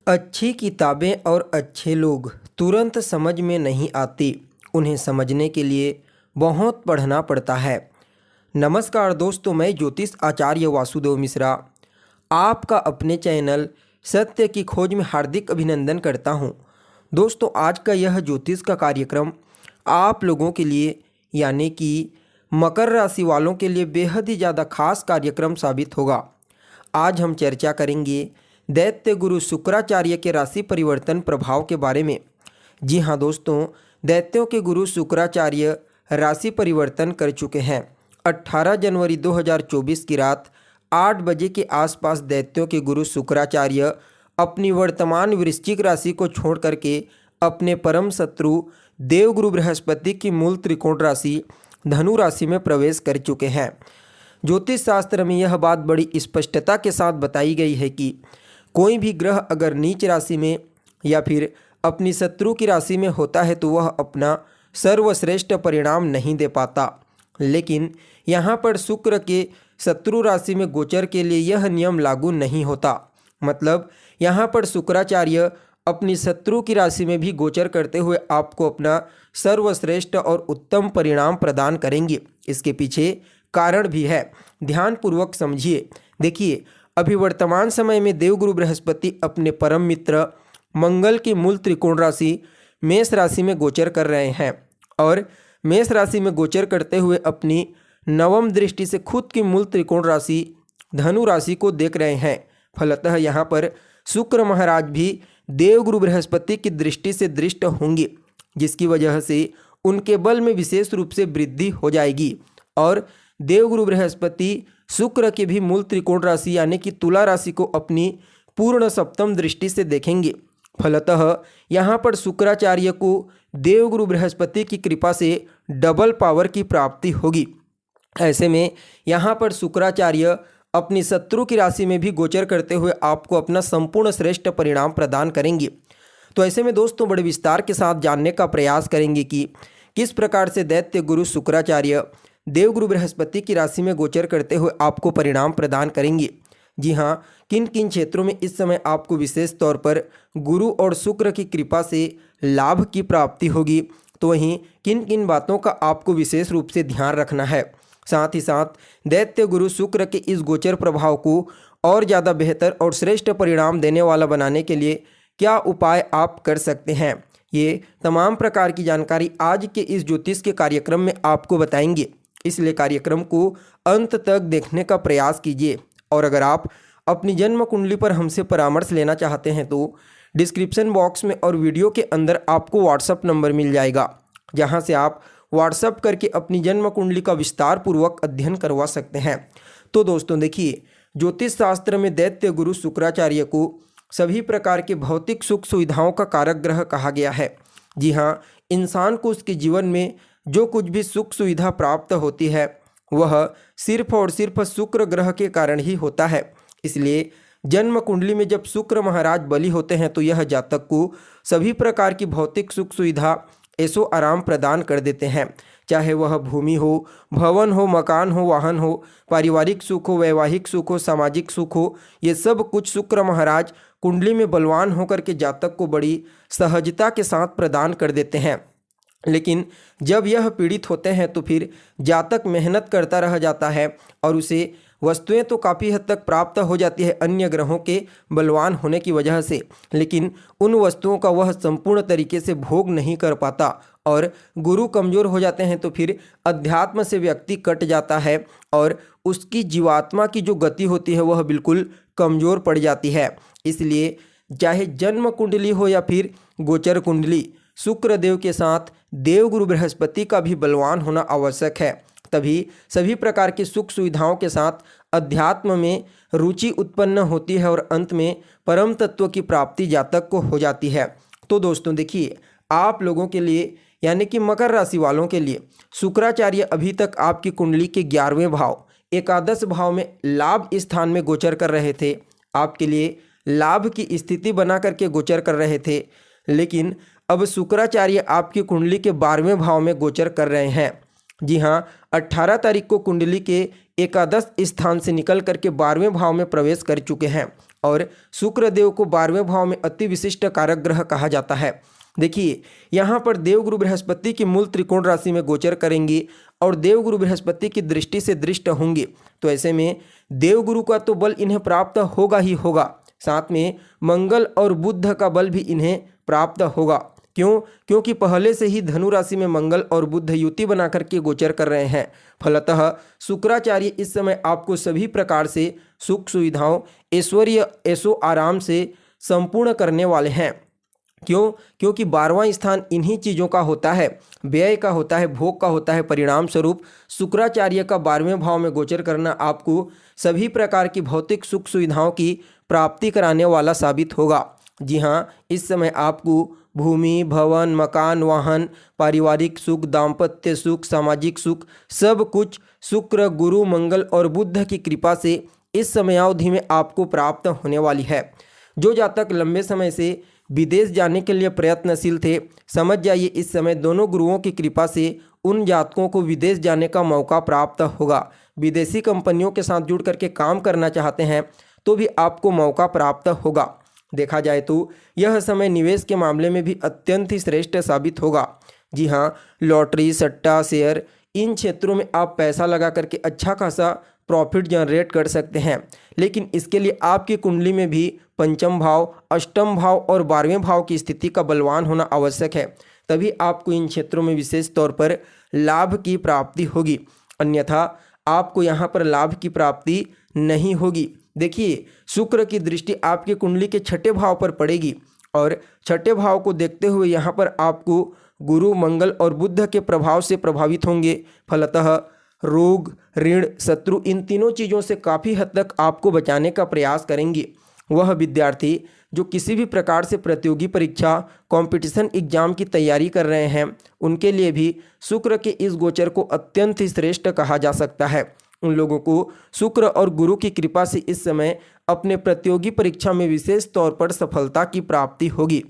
अच्छी किताबें और अच्छे लोग तुरंत समझ में नहीं आती। उन्हें समझने के लिए बहुत पढ़ना पड़ता है। नमस्कार दोस्तों, मैं ज्योतिष आचार्य वासुदेव मिश्रा आपका अपने चैनल सत्य की खोज में हार्दिक अभिनंदन करता हूं। दोस्तों, आज का यह ज्योतिष का कार्यक्रम आप लोगों के लिए यानी कि मकर राशि वालों के लिए बेहद ही ज़्यादा खास कार्यक्रम साबित होगा। आज हम चर्चा करेंगे दैत्य गुरु शुक्राचार्य के राशि परिवर्तन प्रभाव के बारे में। जी हाँ दोस्तों, दैत्यों के गुरु शुक्राचार्य राशि परिवर्तन कर चुके हैं। 18 जनवरी 2024 की रात 8 बजे के आसपास दैत्यों के गुरु शुक्राचार्य अपनी वर्तमान वृश्चिक राशि को छोड़ करके अपने परम शत्रु देवगुरु बृहस्पति की मूल त्रिकोण राशि धनु राशि में प्रवेश कर चुके हैं। ज्योतिष शास्त्र में यह बात बड़ी स्पष्टता के साथ बताई गई है कि कोई भी ग्रह अगर नीच राशि में या फिर अपनी शत्रु की राशि में होता है तो वह अपना सर्वश्रेष्ठ परिणाम नहीं दे पाता। लेकिन यहाँ पर शुक्र के शत्रु राशि में गोचर के लिए यह नियम लागू नहीं होता। मतलब यहाँ पर शुक्राचार्य अपनी शत्रु की राशि में भी गोचर करते हुए आपको अपना सर्वश्रेष्ठ और उत्तम परिणाम प्रदान करेंगे। इसके पीछे कारण भी है, ध्यानपूर्वक समझिए। देखिए, अभी वर्तमान समय में देवगुरु बृहस्पति अपने परम मित्र मंगल की मूल त्रिकोण राशि मेष राशि में गोचर कर रहे हैं और मेष राशि में गोचर करते हुए अपनी नवम दृष्टि से खुद की मूल त्रिकोण राशि धनु राशि को देख रहे हैं। फलतः यहाँ पर शुक्र महाराज भी देवगुरु बृहस्पति की दृष्टि से दृष्ट होंगे, जिसकी वजह से उनके बल में विशेष रूप से वृद्धि हो जाएगी। और देवगुरु बृहस्पति शुक्र की भी मूल त्रिकोण राशि यानी कि तुला राशि को अपनी पूर्ण सप्तम दृष्टि से देखेंगे। फलतः यहाँ पर शुक्राचार्य को देवगुरु बृहस्पति की कृपा से डबल पावर की प्राप्ति होगी। ऐसे में यहाँ पर शुक्राचार्य अपनी शत्रु की राशि में भी गोचर करते हुए आपको अपना संपूर्ण श्रेष्ठ परिणाम प्रदान करेंगे। तो ऐसे में दोस्तों, बड़े विस्तार के साथ जानने का प्रयास करेंगे कि किस प्रकार से दैत्य गुरु शुक्राचार्य देवगुरु बृहस्पति की राशि में गोचर करते हुए आपको परिणाम प्रदान करेंगे। जी हाँ, किन किन क्षेत्रों में इस समय आपको विशेष तौर पर गुरु और शुक्र की कृपा से लाभ की प्राप्ति होगी, तो वहीं किन किन बातों का आपको विशेष रूप से ध्यान रखना है। साथ ही साथ दैत्य गुरु शुक्र के इस गोचर प्रभाव को और ज़्यादा बेहतर और श्रेष्ठ परिणाम देने वाला बनाने के लिए क्या उपाय आप कर सकते हैं, ये तमाम प्रकार की जानकारी आज के इस ज्योतिष के कार्यक्रम में आपको बताएंगे। इसलिए कार्यक्रम को अंत तक देखने का प्रयास कीजिए। और अगर आप अपनी जन्म कुंडली पर हमसे परामर्श लेना चाहते हैं तो डिस्क्रिप्शन बॉक्स में और वीडियो के अंदर आपको व्हाट्सएप नंबर मिल जाएगा, जहां से आप व्हाट्सएप करके अपनी जन्म कुंडली का विस्तार पूर्वक अध्ययन करवा सकते हैं। तो दोस्तों देखिए, ज्योतिष शास्त्र में दैत्य गुरु शुक्राचार्य को सभी प्रकार के भौतिक सुख सुविधाओं का कारक ग्रह कहा गया है। जी हाँ, इंसान को उसके जीवन में जो कुछ भी सुख सुविधा प्राप्त होती है वह सिर्फ और सिर्फ शुक्र ग्रह के कारण ही होता है। इसलिए जन्म कुंडली में जब शुक्र महाराज बली होते हैं तो यह जातक को सभी प्रकार की भौतिक सुख सुविधा ऐसो आराम प्रदान कर देते हैं। चाहे वह भूमि हो, भवन हो, मकान हो, वाहन हो, पारिवारिक सुख हो, वैवाहिक सुख हो, सामाजिक सुख हो, ये सब कुछ शुक्र महाराज कुंडली में बलवान होकर के जातक को बड़ी सहजता के साथ प्रदान कर देते हैं। लेकिन जब यह पीड़ित होते हैं तो फिर जातक मेहनत करता रह जाता है और उसे वस्तुएं तो काफ़ी हद तक प्राप्त हो जाती है अन्य ग्रहों के बलवान होने की वजह से, लेकिन उन वस्तुओं का वह संपूर्ण तरीके से भोग नहीं कर पाता। और गुरु कमज़ोर हो जाते हैं तो फिर अध्यात्म से व्यक्ति कट जाता है और उसकी जीवात्मा की जो गति होती है वह बिल्कुल कमज़ोर पड़ जाती है। इसलिए चाहे जन्म कुंडली हो या फिर गोचर कुंडली, शुक्र देव के साथ देवगुरु बृहस्पति का भी बलवान होना आवश्यक है। तभी सभी प्रकार की सुख सुविधाओं के साथ अध्यात्म में रुचि उत्पन्न होती है और अंत में परम तत्व की प्राप्ति जातक को हो जाती है। तो दोस्तों देखिए, आप लोगों के लिए यानी कि मकर राशि वालों के लिए शुक्राचार्य अभी तक आपकी कुंडली के 11वें भाव एकादश भाव में लाभ स्थान में गोचर कर रहे थे। आपके लिए लाभ की स्थिति बना करके गोचर कर रहे थे, लेकिन अब शुक्राचार्य आपकी कुंडली के 12वें भाव में गोचर कर रहे हैं। जी हाँ, 18 तारीख को कुंडली के एकादश स्थान से निकल करके 12वें भाव में प्रवेश कर चुके हैं और शुक्र देव को 12वें भाव में अति विशिष्ट कारक ग्रह कहा जाता है। देखिए यहाँ पर देवगुरु बृहस्पति की मूल त्रिकोण राशि में गोचर करेंगे और देवगुरु बृहस्पति की दृष्टि से दृष्ट होंगे। तो ऐसे में देवगुरु का तो बल इन्हें प्राप्त होगा ही होगा, साथ में मंगल और बुध का बल भी इन्हें प्राप्त होगा। क्यों? क्योंकि पहले से ही धनु राशि में मंगल और बुध युति बना करके गोचर कर रहे हैं। फलतः शुक्राचार्य इस समय आपको सभी प्रकार से सुख सुविधाओं, ऐश्वर्य, ऐशो आराम से संपूर्ण करने वाले हैं। क्यों? क्योंकि 12वां स्थान इन्हीं चीज़ों का होता है, व्यय का होता है, भोग का होता है। परिणाम स्वरूप शुक्राचार्य का 12वें भाव में गोचर करना आपको सभी प्रकार की भौतिक सुख सुविधाओं की प्राप्ति कराने वाला साबित होगा। जी हाँ, इस समय आपको भूमि, भवन, मकान, वाहन, पारिवारिक सुख, दाम्पत्य सुख, सामाजिक सुख, सब कुछ शुक्र, गुरु, मंगल और बुध की कृपा से इस समयावधि में आपको प्राप्त होने वाली है। जो जातक लंबे समय से विदेश जाने के लिए प्रयत्नशील थे, समझ जाइए इस समय दोनों गुरुओं की कृपा से उन जातकों को विदेश जाने का मौका प्राप्त होगा। विदेशी कंपनियों के साथ जुड़ करके काम करना चाहते हैं तो भी आपको मौका प्राप्त होगा। देखा जाए तो यह समय निवेश के मामले में भी अत्यंत ही श्रेष्ठ साबित होगा। जी हाँ, लॉटरी, सट्टा, शेयर, इन क्षेत्रों में आप पैसा लगा करके अच्छा खासा प्रॉफिट जनरेट कर सकते हैं। लेकिन इसके लिए आपकी कुंडली में भी पंचम भाव, अष्टम भाव और 12वें भाव की स्थिति का बलवान होना आवश्यक है, तभी आपको इन क्षेत्रों में विशेष तौर पर लाभ की प्राप्ति होगी। अन्यथा आपको यहाँ पर लाभ की प्राप्ति नहीं होगी। देखिए, शुक्र की दृष्टि आपकी कुंडली के 6ठे भाव पर पड़ेगी और 6ठे भाव को देखते हुए यहाँ पर आपको गुरु, मंगल और बुध के प्रभाव से प्रभावित होंगे। फलतः रोग, ऋण, शत्रु, इन तीनों चीज़ों से काफ़ी हद तक आपको बचाने का प्रयास करेंगे। वह विद्यार्थी जो किसी भी प्रकार से प्रतियोगी परीक्षा, कंपटीशन एग्जाम की तैयारी कर रहे हैं, उनके लिए भी शुक्र के इस गोचर को अत्यंत ही श्रेष्ठ कहा जा सकता है। उन लोगों को शुक्र और गुरु की कृपा से इस समय अपने प्रतियोगी परीक्षा में विशेष तौर पर सफलता की प्राप्ति होगी।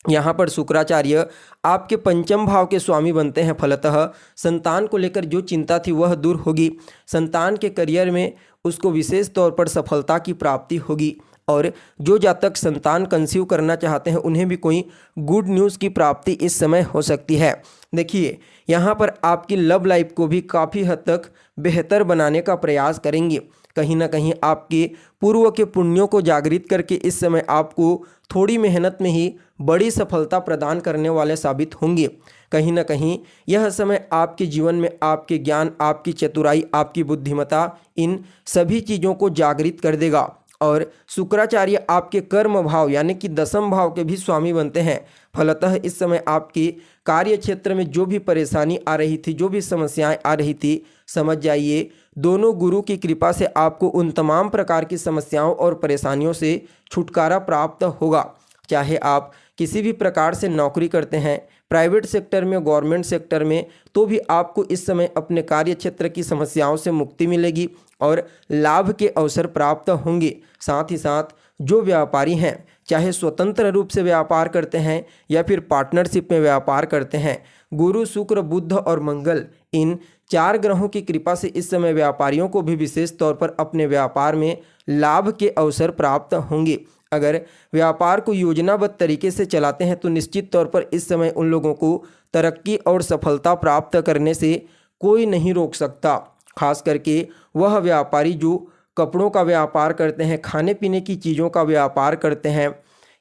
यहाँ पर शुक्राचार्य आपके पंचम भाव के स्वामी बनते हैं। फलतः संतान को लेकर जो चिंता थी वह दूर होगी। संतान के करियर में उसको विशेष तौर पर सफलता की प्राप्ति होगी और जो जातक संतान कंसीव करना चाहते हैं उन्हें भी कोई गुड न्यूज़ की प्राप्ति इस समय हो सकती है। देखिए, यहाँ पर आपकी लव लाइफ को भी काफ़ी हद तक बेहतर बनाने का प्रयास करेंगे। कहीं ना कहीं आपके पूर्व के पुण्यों को जागृत करके इस समय आपको थोड़ी मेहनत में ही बड़ी सफलता प्रदान करने वाले साबित होंगे। कहीं ना कहीं यह समय आपके जीवन में आपके ज्ञान, आपकी चतुराई, आपकी बुद्धिमत्ता, इन सभी चीज़ों को जागृत कर देगा। और शुक्राचार्य आपके कर्म भाव यानी कि 10वें भाव के भी स्वामी बनते हैं। फलतः इस समय आपके कार्य क्षेत्र में जो भी परेशानी आ रही थी, जो भी समस्याएं आ रही थी, समझ जाइए दोनों गुरु की कृपा से आपको उन तमाम प्रकार की समस्याओं और परेशानियों से छुटकारा प्राप्त होगा। चाहे आप किसी भी प्रकार से नौकरी करते हैं, प्राइवेट सेक्टर में, गवर्नमेंट सेक्टर में, तो भी आपको इस समय अपने कार्य क्षेत्र की समस्याओं से मुक्ति मिलेगी और लाभ के अवसर प्राप्त होंगे। साथ ही साथ जो व्यापारी हैं, चाहे स्वतंत्र रूप से व्यापार करते हैं या फिर पार्टनरशिप में व्यापार करते हैं, गुरु, शुक्र, बुध और मंगल, इन 4 ग्रहों की कृपा से इस समय व्यापारियों को भी विशेष तौर पर अपने व्यापार में लाभ के अवसर प्राप्त होंगे। अगर व्यापार को योजनाबद्ध तरीके से चलाते हैं तो निश्चित तौर पर इस समय उन लोगों को तरक्की और सफलता प्राप्त करने से कोई नहीं रोक सकता। खास करके वह व्यापारी जो कपड़ों का व्यापार करते हैं, खाने पीने की चीज़ों का व्यापार करते हैं,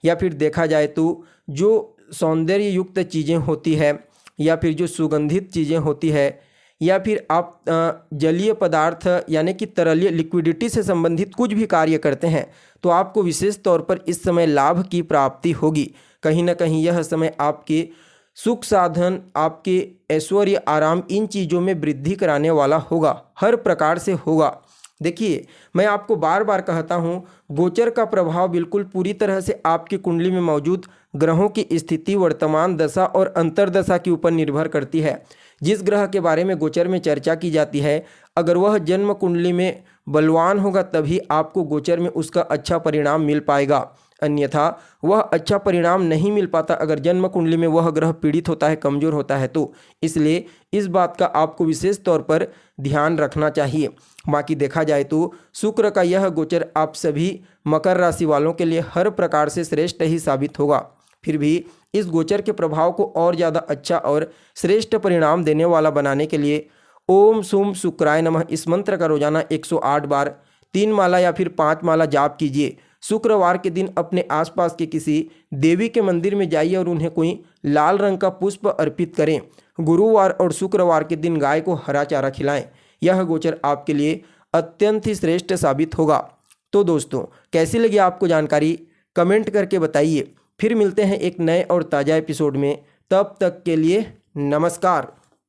या फिर देखा जाए तो जो सौंदर्य युक्त चीज़ें होती है, या फिर जो सुगंधित चीज़ें होती है, या फिर आप जलीय पदार्थ यानी कि तरलीय लिक्विडिटी से संबंधित कुछ भी कार्य करते हैं, तो आपको विशेष तौर पर इस समय लाभ की प्राप्ति होगी। कहीं ना कहीं यह समय आपके सुख साधन, आपके ऐश्वर्य, आराम, इन चीज़ों में वृद्धि कराने वाला होगा, हर प्रकार से होगा। देखिए, मैं आपको बार बार कहता हूँ, गोचर का प्रभाव बिल्कुल पूरी तरह से आपकी कुंडली में मौजूद ग्रहों की स्थिति, वर्तमान दशा और अंतर्दशा के ऊपर निर्भर करती है। जिस ग्रह के बारे में गोचर में चर्चा की जाती है, अगर वह जन्म कुंडली में बलवान होगा तभी आपको गोचर में उसका अच्छा परिणाम मिल पाएगा। अन्यथा वह अच्छा परिणाम नहीं मिल पाता अगर जन्म कुंडली में वह ग्रह पीड़ित होता है, कमजोर होता है तो। इसलिए इस बात का आपको विशेष तौर पर ध्यान रखना चाहिए। बाकी देखा जाए तो शुक्र का यह गोचर आप सभी मकर राशि वालों के लिए हर प्रकार से श्रेष्ठ ही साबित होगा। फिर भी इस गोचर के प्रभाव को और ज़्यादा अच्छा और श्रेष्ठ परिणाम देने वाला बनाने के लिए ओम सुम शुक्राय नमः इस मंत्र का रोजाना 108 बार 3 माला या फिर 5 माला जाप कीजिए। शुक्रवार के दिन अपने आसपास के किसी देवी के मंदिर में जाइए और उन्हें कोई लाल रंग का पुष्प अर्पित करें। गुरुवार और शुक्रवार के दिन गाय को हरा चारा खिलाएं। यह गोचर आपके लिए अत्यंत ही श्रेष्ठ साबित होगा। तो दोस्तों, कैसी लगी आपको जानकारी, कमेंट करके बताइए। फिर मिलते हैं एक नए और ताज़ा एपिसोड में। तब तक के लिए नमस्कार।